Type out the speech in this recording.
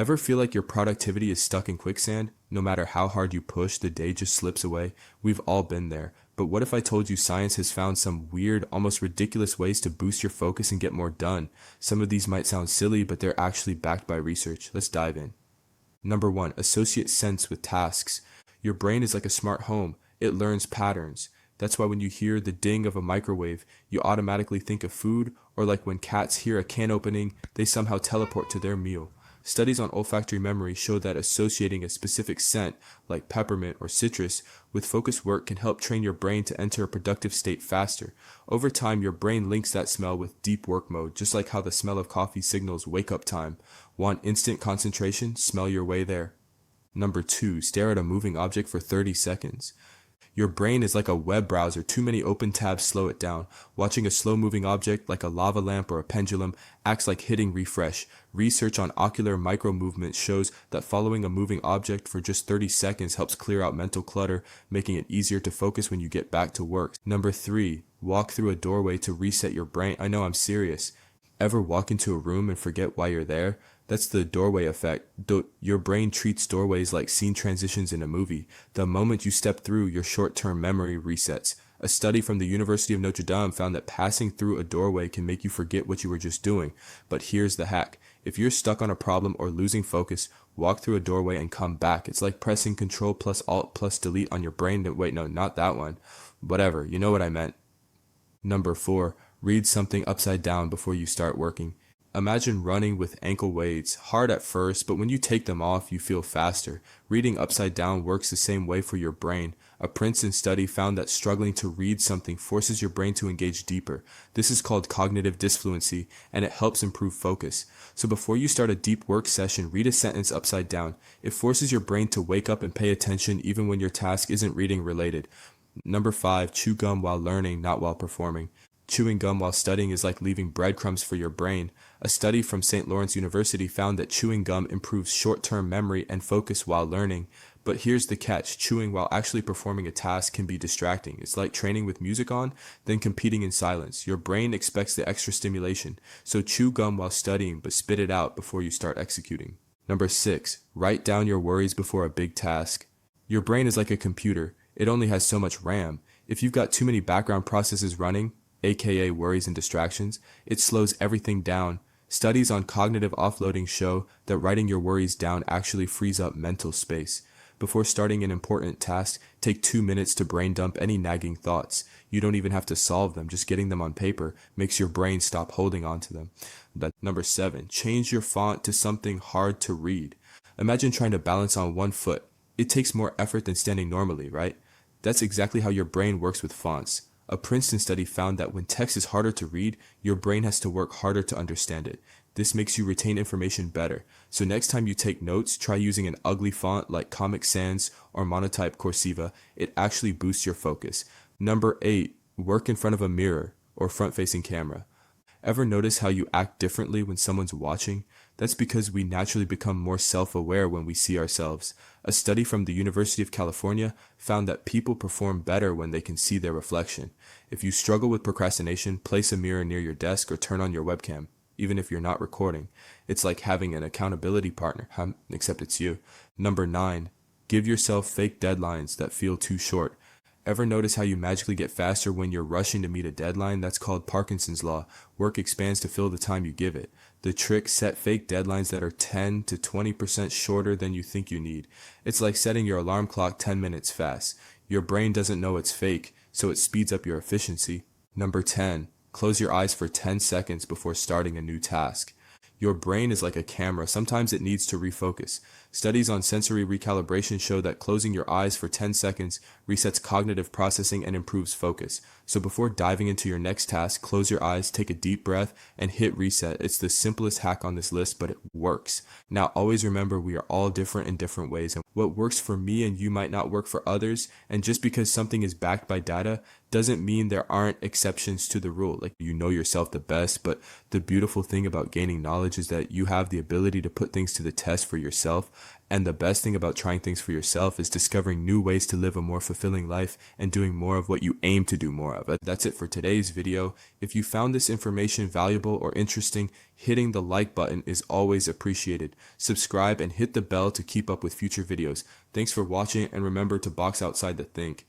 Ever feel like your productivity is stuck in quicksand? No matter how hard you push, the day just slips away. We've all been there. But what if I told you science has found some weird, almost ridiculous ways to boost your focus and get more done? Some of these might sound silly, but they're actually backed by research. Let's dive in. Number one, associate sense with tasks. Your brain is like a smart home. It learns patterns. That's why when you hear the ding of a microwave, you automatically think of food, or like when cats hear a can opening, they somehow teleport to their meal. Studies on olfactory memory show that associating a specific scent, like peppermint or citrus, with focused work can help train your brain to enter a productive state faster. Over time, your brain links that smell with deep work mode, just like how the smell of coffee signals wake up time. Want instant concentration? Smell your way there. Number two, stare at a moving object for 30 seconds. Your brain is like a web browser. Too many open tabs slow it down. Watching a slow-moving object like a lava lamp or a pendulum acts like hitting refresh. Research on ocular micro-movements shows that following a moving object for just 30 seconds helps clear out mental clutter, making it easier to focus when you get back to work. Number three, walk through a doorway to reset your brain. I know, I'm serious. Ever walk into a room and forget why you're there? That's the doorway effect. Your brain treats doorways like scene transitions in a movie. The moment you step through, your short-term memory resets. A study from the University of Notre Dame found that passing through a doorway can make you forget what you were just doing. But here's the hack. If you're stuck on a problem or losing focus, walk through a doorway and come back. It's like pressing Control plus Alt plus Delete on your brain. Wait, no, not that one. Whatever, you know what I meant. Number four, read something upside down before you start working. Imagine running with ankle weights, hard at first, but when you take them off, you feel faster. Reading upside down works the same way for your brain. A Princeton study found that struggling to read something forces your brain to engage deeper. This is called cognitive disfluency, and it helps improve focus. So before you start a deep work session, read a sentence upside down. It forces your brain to wake up and pay attention even when your task isn't reading related. Number five, chew gum while learning, not while performing. Chewing gum while studying is like leaving breadcrumbs for your brain. A study from St. Lawrence University found that chewing gum improves short-term memory and focus while learning. But here's the catch, chewing while actually performing a task can be distracting. It's like training with music on, then competing in silence. Your brain expects the extra stimulation, so chew gum while studying, but spit it out before you start executing. Number six, write down your worries before a big task. Your brain is like a computer. It only has so much RAM. If you've got too many background processes running, aka worries and distractions, it slows everything down. Studies on cognitive offloading show that writing your worries down actually frees up mental space. Before starting an important task, take 2 minutes to brain dump any nagging thoughts. You don't even have to solve them, just getting them on paper makes your brain stop holding on to them. Number seven, change your font to something hard to read. Imagine trying to balance on one foot. It takes more effort than standing normally, right? That's exactly how your brain works with fonts. A Princeton study found that when text is harder to read, your brain has to work harder to understand it. This makes you retain information better. So next time you take notes, try using an ugly font like Comic Sans or Monotype Cursiva. It actually boosts your focus. Number eight, work in front of a mirror or front-facing camera. Ever notice how you act differently when someone's watching? That's because we naturally become more self-aware when we see ourselves. A study from the University of California found that people perform better when they can see their reflection. If you struggle with procrastination, place a mirror near your desk or turn on your webcam, even if you're not recording. It's like having an accountability partner, except it's you. Number nine, give yourself fake deadlines that feel too short. Ever notice how you magically get faster when you're rushing to meet a deadline? That's called Parkinson's law. Work expands to fill the time you give it. The trick, set fake deadlines that are 10 to 20% shorter than you think you need. It's like setting your alarm clock 10 minutes fast. Your brain doesn't know it's fake, so it speeds up your efficiency. Number 10, close your eyes for 10 seconds before starting a new task. Your brain is like a camera. Sometimes it needs to refocus. Studies on sensory recalibration show that closing your eyes for 10 seconds resets cognitive processing and improves focus. So before diving into your next task, close your eyes, take a deep breath, and hit reset. It's the simplest hack on this list, but it works. Now, always remember we are all different in different ways, and what works for me and you might not work for others. And just because something is backed by data doesn't mean there aren't exceptions to the rule. Like, you know yourself the best, but the beautiful thing about gaining knowledge is that you have the ability to put things to the test for yourself. And the best thing about trying things for yourself is discovering new ways to live a more fulfilling life and doing more of what you aim to do more of. That's it for today's video. If you found this information valuable or interesting, hitting the like button is always appreciated. Subscribe and hit the bell to keep up with future videos. Thanks for watching, and remember to box outside the think.